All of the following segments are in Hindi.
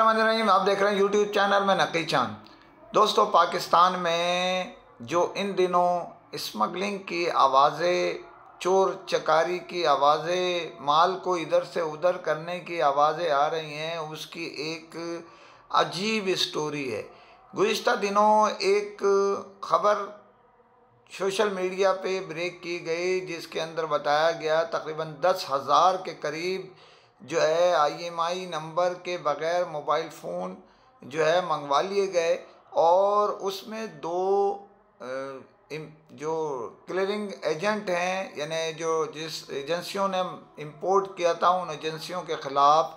बिस्मिल्लाहिर्रहमानिर्रहीम। आप देख रहे हैं यूट्यूब चैनल में नकी चांद। दोस्तों, पाकिस्तान में जो इन दिनों स्मगलिंग की आवाज़ें, चोर चकारी की आवाज़ें, माल को इधर से उधर करने की आवाज़ें आ रही हैं, उसकी एक अजीब स्टोरी है। गुज़िश्ता दिनों एक ख़बर सोशल मीडिया पे ब्रेक की गई जिसके अंदर बताया गया तकरीबन 10,000 के करीब जो है IMEI नंबर के बग़ैर मोबाइल फ़ोन जो है मंगवा लिए गए। और उसमें दो जो क्लियरिंग एजेंट हैं, यानी जो जिस एजेंसियों ने इंपोर्ट किया था, उन एजेंसियों के ख़िलाफ़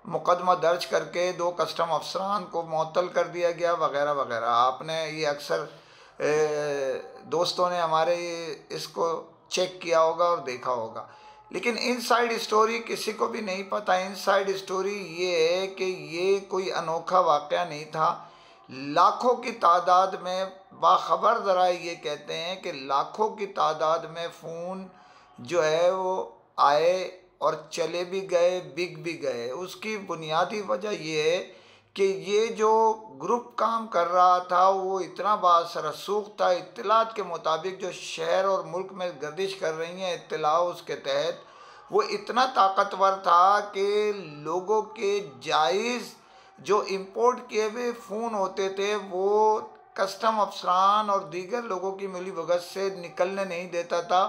मुकदमा दर्ज करके दो कस्टम अफसरान को मुअत्तल कर दिया गया वगैरह वगैरह। आपने ये अक्सर दोस्तों ने हमारे इसको चेक किया होगा और देखा होगा। लेकिन इनसाइड स्टोरी किसी को भी नहीं पता। इनसाइड स्टोरी ये है कि ये कोई अनोखा वाक़या नहीं था। लाखों की तादाद में, बाखबर ज़रा ये कहते हैं कि लाखों की तादाद में फ़ोन जो है वो आए और चले भी गए, बिक भी गए। उसकी बुनियादी वजह ये है कि ये जो ग्रुप काम कर रहा था वो इतना बासरसूख था। इत्तलात के मुताबिक जो शहर और मुल्क में गर्दिश कर रही हैं इत्तला, उसके तहत वो इतना ताकतवर था कि लोगों के जायज़ जो इंपोर्ट किए हुए फ़ोन होते थे वो कस्टम अफसरान और दीगर लोगों की मिलीभगत से निकलने नहीं देता था।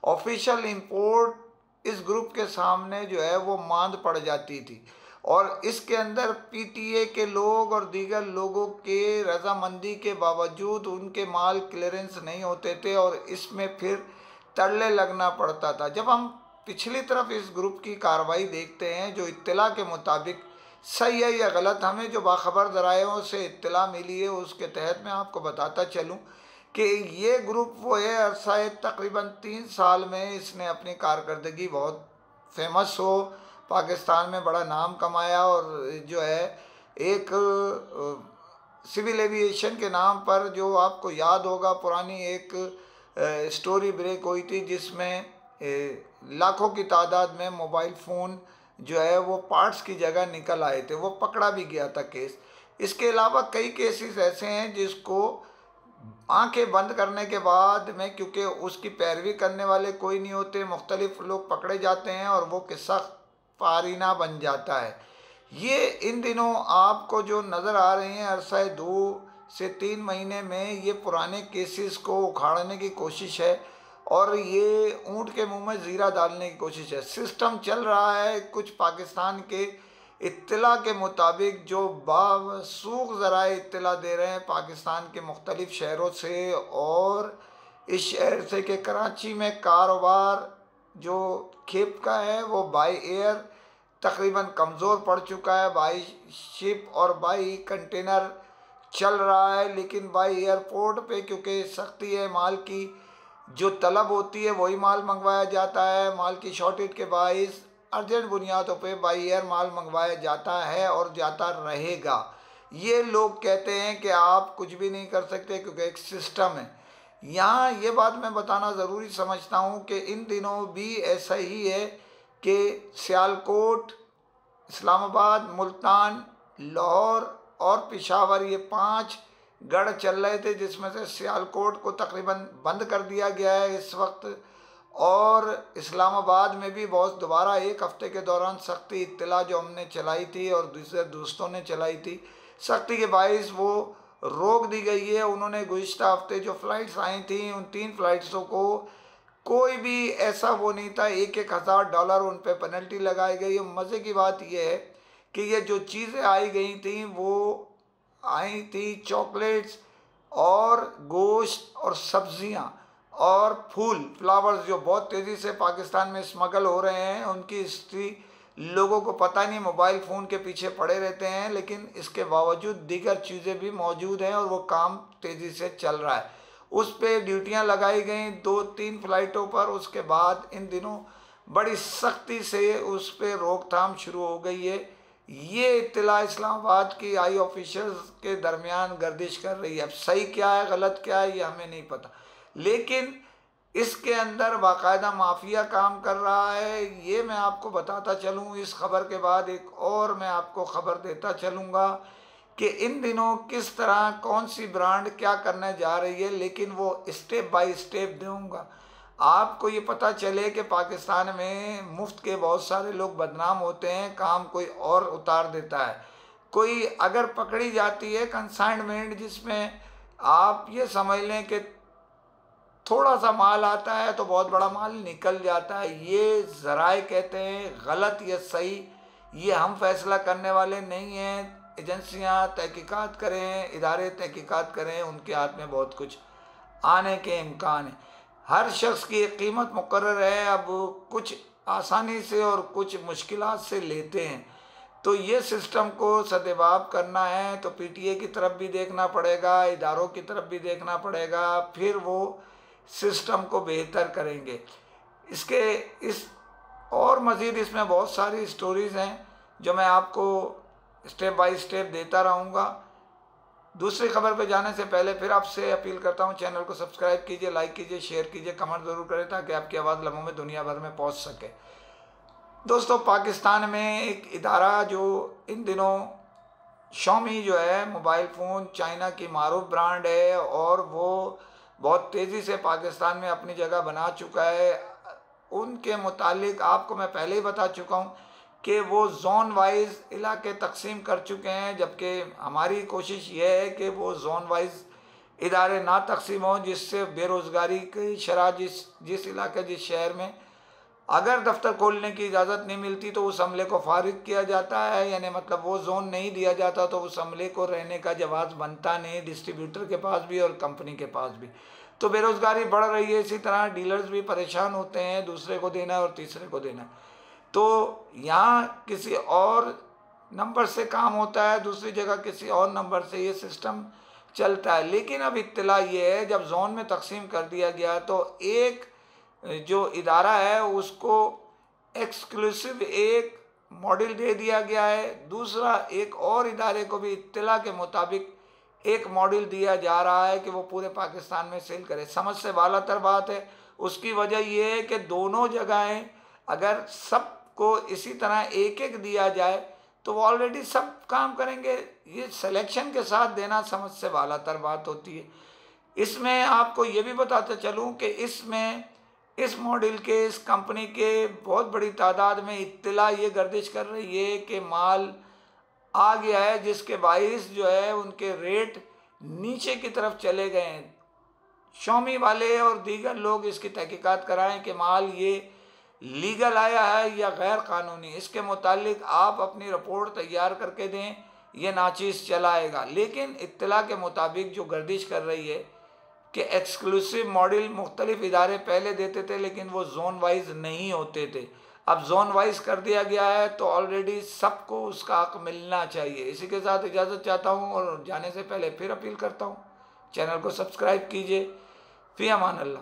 ऑफिशियल इंपोर्ट इस ग्रुप के सामने जो है वो मांद पड़ जाती थी। और इसके अंदर PTA के लोग और दीगर लोगों के रजामंदी के बावजूद उनके माल क्लियरेंस नहीं होते थे और इसमें फिर तरले लगना पड़ता था। जब हम पिछली तरफ इस ग्रुप की कार्रवाई देखते हैं, जो इत्तला के मुताबिक सही है या गलत, हमें जो बाखबर ज़रायों से इत्तला मिली है उसके तहत मैं आपको बताता चलूँ कि ये ग्रुप वो है, अरसा तकरीबन 3 साल में इसने अपनी कारकर्दगी बहुत फेमस हो, पाकिस्तान में बड़ा नाम कमाया। और जो है एक सिविल एविएशन के नाम पर, जो आपको याद होगा, पुरानी एक स्टोरी ब्रेक हुई थी जिसमें लाखों की तादाद में मोबाइल फ़ोन जो है वो पार्ट्स की जगह निकल आए थे, वो पकड़ा भी गया था केस। इसके अलावा कई केसेस ऐसे हैं जिसको आंखें बंद करने के बाद में, क्योंकि उसकी पैरवी करने वाले कोई नहीं होते, मुख्तलिफ लोग पकड़े जाते हैं और वो किस्सा पारीना बन जाता है। ये इन दिनों आपको जो नज़र आ रही हैं, अरसा 2 से 3 महीने में ये पुराने केसेस को उखाड़ने की कोशिश है और ये ऊँट के मुंह में ज़ीरा डालने की कोशिश है। सिस्टम चल रहा है कुछ पाकिस्तान के इत्तला के मुताबिक, जो बावसूख ज़रा इत्तला दे रहे हैं पाकिस्तान के मुख्तलिफ़ शहरों से और इस शहर से, कि कराची में कारोबार जो खेप का है वो बाई एयर तकरीबन कमज़ोर पड़ चुका है। बाई शिप और बाई कंटेनर चल रहा है, लेकिन बाई एयरपोर्ट पे क्योंकि सख्ती है, माल की जो तलब होती है वही माल मंगवाया जाता है। माल की शॉर्टेज के बाइस अर्जेंट बुनियादों पे बाई एयर माल मंगवाया जाता है और जाता रहेगा। ये लोग कहते हैं कि आप कुछ भी नहीं कर सकते क्योंकि एक सिस्टम है। यहाँ ये बात मैं बताना ज़रूरी समझता हूँ कि इन दिनों भी ऐसा ही है कि सियालकोट, इस्लामाबाद, मुल्तान, लाहौर और पेशावर, ये 5 गढ़ चल रहे थे जिसमें से सियालकोट को तकरीबन बंद कर दिया गया है इस वक्त। और इस्लामाबाद में भी बहुत दोबारा एक हफ़्ते के दौरान सख्ती इत्तला जो हमने चलाई थी और दूसरे दोस्तों ने चलाई थी, सख्ती के बाइस वो रोक दी गई है। उन्होंने गुज़िश्ता हफ्ते जो फ़्लाइट्स आई थी, उन 3 फ़्लाइट्सों को कोई भी ऐसा वो नहीं था, $1,000 उन पर पेनल्टी लगाई गई है। मज़े की बात यह है कि ये जो चीज़ें आई गई थी वो आई थी चॉकलेट्स और गोश्त और सब्ज़ियाँ और फूल, फ्लावर्स, जो बहुत तेज़ी से पाकिस्तान में स्मगल हो रहे हैं। उनकी हिस्ट्री लोगों को पता नहीं, मोबाइल फ़ोन के पीछे पड़े रहते हैं, लेकिन इसके बावजूद दीगर चीज़ें भी मौजूद हैं और वो काम तेज़ी से चल रहा है। उस पर ड्यूटियाँ लगाई गई 2-3 फ़्लाइटों पर। उसके बाद इन दिनों बड़ी सख्ती से उस पर रोकथाम शुरू हो गई है। ये इत्तला इस्लामाबाद की हाई ऑफिशल्स के दरमियान गर्दिश कर रही है। अब सही क्या है, गलत क्या है, ये हमें नहीं पता, लेकिन इसके अंदर बाकायदा माफिया काम कर रहा है। ये मैं आपको बताता चलूँ। इस खबर के बाद एक और मैं आपको खबर देता चलूँगा कि इन दिनों किस तरह कौन सी ब्रांड क्या करने जा रही है, लेकिन वो स्टेप बाय स्टेप दूंगा। आपको ये पता चले कि पाकिस्तान में मुफ्त के बहुत सारे लोग बदनाम होते हैं, काम कोई और उतार देता है। कोई अगर पकड़ी जाती है कंसाइनमेंट, जिसमें आप ये समझ लें कि थोड़ा सा माल आता है तो बहुत बड़ा माल निकल जाता है। ये ज़राए कहते हैं, गलत या सही ये हम फैसला करने वाले नहीं हैं। एजेंसियां तहकीकात करें, इदारे तहकीकात करें, उनके हाथ में बहुत कुछ आने के इम्कान है। हर शख्स की एक कीमत मुकर्रर है। अब कुछ आसानी से और कुछ मुश्किलात से लेते हैं, तो ये सिस्टम को सदेबाब करना है तो पीटीए की तरफ भी देखना पड़ेगा, इदारों की तरफ भी देखना पड़ेगा, फिर वो सिस्टम को बेहतर करेंगे। इसके इस और मज़ीद इसमें बहुत सारी स्टोरीज़ हैं जो मैं आपको स्टेप बाय स्टेप देता रहूँगा। दूसरी खबर पे जाने से पहले फिर आपसे अपील करता हूँ, चैनल को सब्सक्राइब कीजिए, लाइक कीजिए, शेयर कीजिए, कमेंट ज़रूर करें ताकि आपकी आवाज़ लम्हों में दुनिया भर में पहुँच सके। दोस्तों, पाकिस्तान में एक इदारा जो इन दिनों शॉमी जो है मोबाइल फ़ोन चाइना की मारूफ ब्रांड है और वो बहुत तेज़ी से पाकिस्तान में अपनी जगह बना चुका है। उनके मुतालिक आपको मैं पहले ही बता चुका हूँ कि वो जोन वाइज इलाके तकसीम कर चुके हैं, जबकि हमारी कोशिश ये है कि वो जोन वाइज इदारे ना तकसीम हों, जिससे बेरोज़गारी की शरह जिस इलाके जिस शहर में अगर दफ्तर खोलने की इजाज़त नहीं मिलती तो उस अमले को फारिग किया जाता है, यानी मतलब वो जोन नहीं दिया जाता तो उस अमले को रहने का जवाज़ बनता नहीं, डिस्ट्रीब्यूटर के पास भी और कंपनी के पास भी। तो बेरोज़गारी बढ़ रही है। इसी तरह डीलर्स भी परेशान होते हैं, दूसरे को देना है और तीसरे को देना है। तो यहाँ किसी और नंबर से काम होता है, दूसरी जगह किसी और नंबर से ये सिस्टम चलता है। लेकिन अब इत्तला ये है, जब जोन में तकसीम कर दिया गया तो एक जो इदारा है उसको एक्सक्लूसिव एक मॉडल दे दिया गया है, दूसरा एक और इदारे को भी इत्तला के मुताबिक एक मॉडल दिया जा रहा है कि वो पूरे पाकिस्तान में सेल करे। समझ से बालातर बात है। उसकी वजह ये है कि दोनों जगहें अगर सबको इसी तरह एक एक दिया जाए तो वो ऑलरेडी सब काम करेंगे। ये सिलेक्शन के साथ देना समझ से बालातर बात होती है। इसमें आपको ये भी बताते चलूँ कि इसमें इस मॉडल के इस कंपनी के बहुत बड़ी तादाद में इत्तला ये गर्दिश कर रही है कि माल आ गया है, जिसके बाइस जो है उनके रेट नीचे की तरफ चले गए हैं। शॉमी वाले और दीगर लोग इसकी तहकीकात कराएं कि माल ये लीगल आया है या गैर कानूनी। इसके मुतालिक आप अपनी रिपोर्ट तैयार करके दें, ये नाचीज़ चलाएगा। लेकिन इत्तला के मुताबिक जो गर्दिश कर रही है कि एक्सक्लूसिव मॉडल मुख्तलिफ इदारे पहले देते थे लेकिन वो जोन वाइज नहीं होते थे, अब जोन वाइज कर दिया गया है तो ऑलरेडी सबको उसका हक मिलना चाहिए। इसी के साथ इजाज़त चाहता हूँ और जाने से पहले फिर अपील करता हूँ, चैनल को सब्सक्राइब कीजिए। फ़ी अमान अल्लाह।